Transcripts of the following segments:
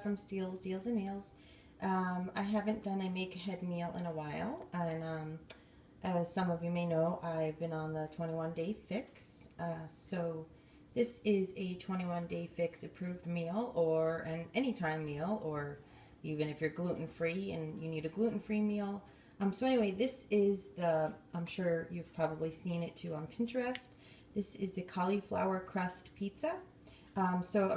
from Deals and Meals. I haven't done a make-ahead meal in a while, and as some of you may know, I've been on the 21-day fix. So this is a 21-day fix approved meal, or an anytime meal, or even if you're gluten-free and you need a gluten-free meal. So anyway, this is I'm sure you've probably seen it too on Pinterest. This is the cauliflower crust pizza. So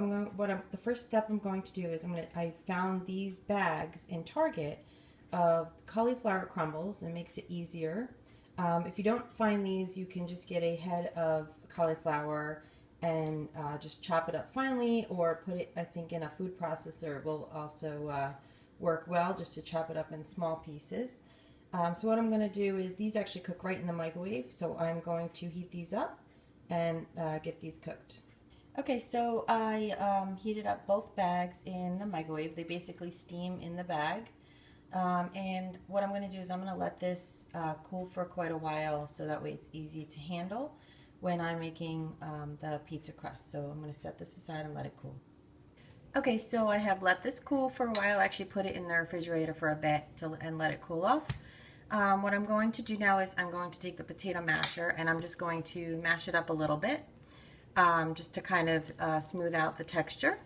the first step I'm going to do is I found these bags in Target of cauliflower crumbles, and it makes it easier. If you don't find these, you can just get a head of cauliflower and just chop it up finely, or put it, I think, in a food processor will also work well, just to chop it up in small pieces. So what I'm going to do is, these actually cook right in the microwave, so I'm going to heat these up and get these cooked. Okay, so I heated up both bags in the microwave. They basically steam in the bag. And what I'm going to do is I'm going to let this cool for quite a while, so that way it's easy to handle when I'm making the pizza crust. So I'm going to set this aside and let it cool. Okay, so I have let this cool for a while. I actually put it in the refrigerator for a bit and let it cool off. What I'm going to do now is I'm going to take the potato masher, and I'm just going to mash it up a little bit, just to kind of smooth out the texture.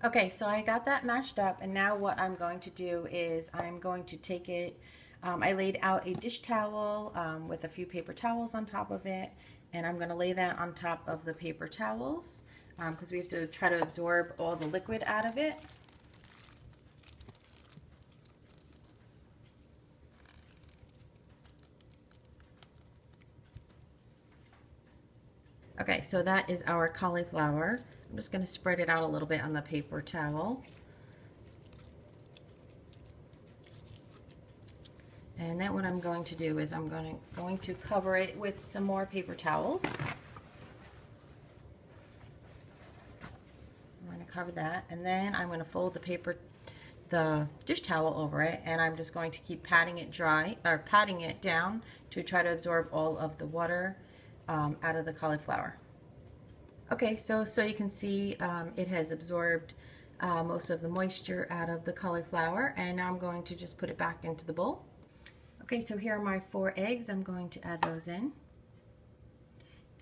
Okay, so I got that mashed up, and now what I'm going to do is I'm going to take it, I laid out a dish towel with a few paper towels on top of it, and I'm going to lay that on top of the paper towels because we have to try to absorb all the liquid out of it. Okay, so that is our cauliflower. I'm just going to spread it out a little bit on the paper towel. And then what I'm going to do is I'm going to cover it with some more paper towels. I'm going to cover that, and then I'm going to fold the dish towel over it, and I'm just going to keep patting it dry, or patting it down to try to absorb all of the water out of the cauliflower. Okay, so you can see it has absorbed most of the moisture out of the cauliflower, and now I'm going to just put it back into the bowl. Okay, so here are my 4 eggs. I'm going to add those in,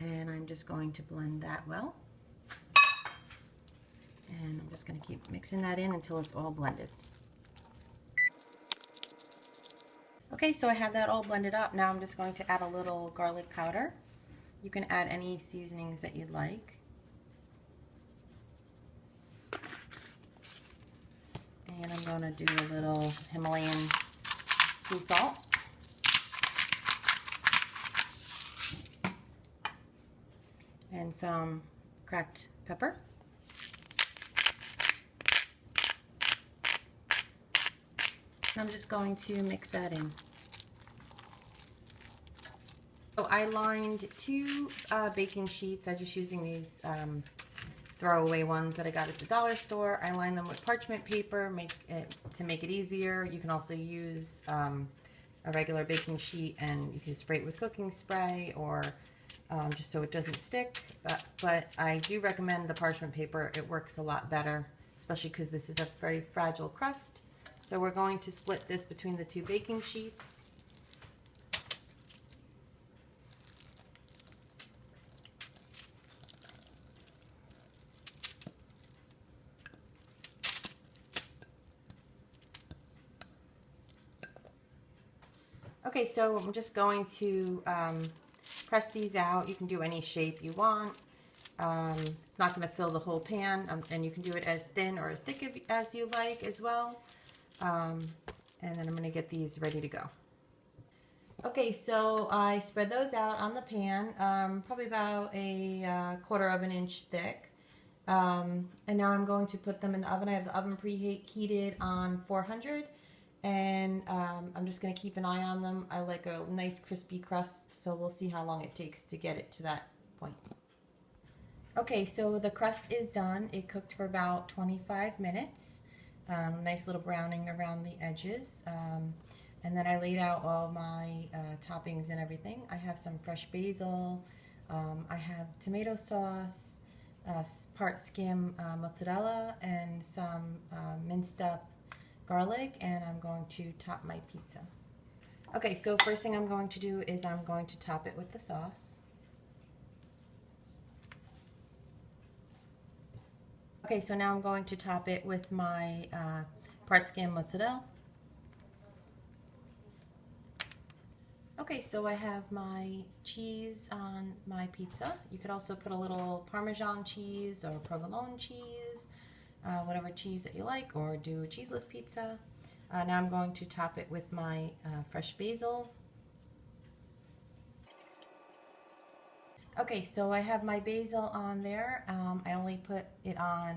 and I'm just going to blend that well. And I'm just going to keep mixing that in until it's all blended. Okay, so I have that all blended up. Now I'm just going to add a little garlic powder. You can add any seasonings that you'd like. And I'm going to do a little Himalayan sea salt. And some cracked pepper. I'm just going to mix that in. So I lined 2 baking sheets. I'm just using these throwaway ones that I got at the dollar store. I lined them with parchment paper to make it easier. You can also use a regular baking sheet, and you can spray it with cooking spray, or just so it doesn't stick. But I do recommend the parchment paper. It works a lot better, especially because this is a very fragile crust. So we're going to split this between the 2 baking sheets. Okay, so I'm just going to press these out. You can do any shape you want. It's not going to fill the whole pan, and you can do it as thin or as thick as you like as well. And then I'm going to get these ready to go. Okay, so I spread those out on the pan, probably about a 1/4 of an inch thick. And now I'm going to put them in the oven. I have the oven preheated on 400, and I'm just going to keep an eye on them. I like a nice crispy crust, so we'll see how long it takes to get it to that point. Okay, so the crust is done. It cooked for about 25 minutes. Nice little browning around the edges. And then I laid out all my toppings and everything. I have some fresh basil, I have tomato sauce, part skim mozzarella, and some minced up garlic, and I'm going to top my pizza. Okay, so first thing I'm going to do is I'm going to top it with the sauce. Okay, so now I'm going to top it with my part skim mozzarella. Okay, so I have my cheese on my pizza. You could also put a little Parmesan cheese or provolone cheese, whatever cheese that you like, or do a cheeseless pizza. Now I'm going to top it with my fresh basil. Okay, so I have my basil on there. I only put it on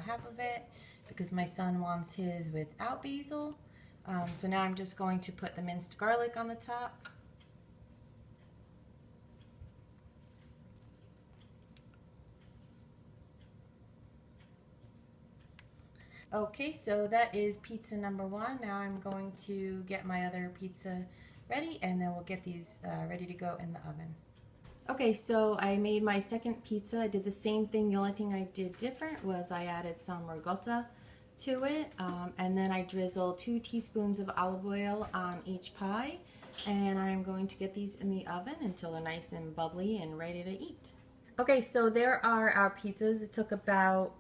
half of it because my son wants his without basil. So now I'm just going to put the minced garlic on the top. Okay, so that is pizza number one. Now I'm going to get my other pizza ready, and then we'll get these ready to go in the oven. Okay, so I made my second pizza. I did the same thing. The only thing I did different was I added some ricotta to it, and then I drizzled 2 teaspoons of olive oil on each pie, and I'm going to get these in the oven until they're nice and bubbly and ready to eat. Okay, so there are our pizzas. It took about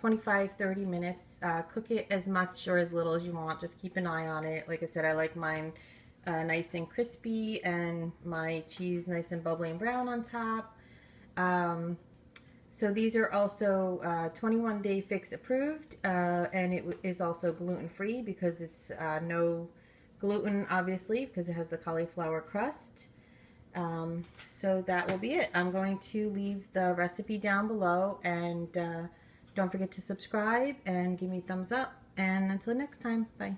25-30 minutes. Cook it as much or as little as you want. Just keep an eye on it. Like I said, I like mine nice and crispy and my cheese nice and bubbly and brown on top. So these are also 21-day fix approved, and it is also gluten-free because it's no gluten, obviously, because it has the cauliflower crust. So that will be it. I'm going to leave the recipe down below, and don't forget to subscribe and give me a thumbs up. And until next time, bye.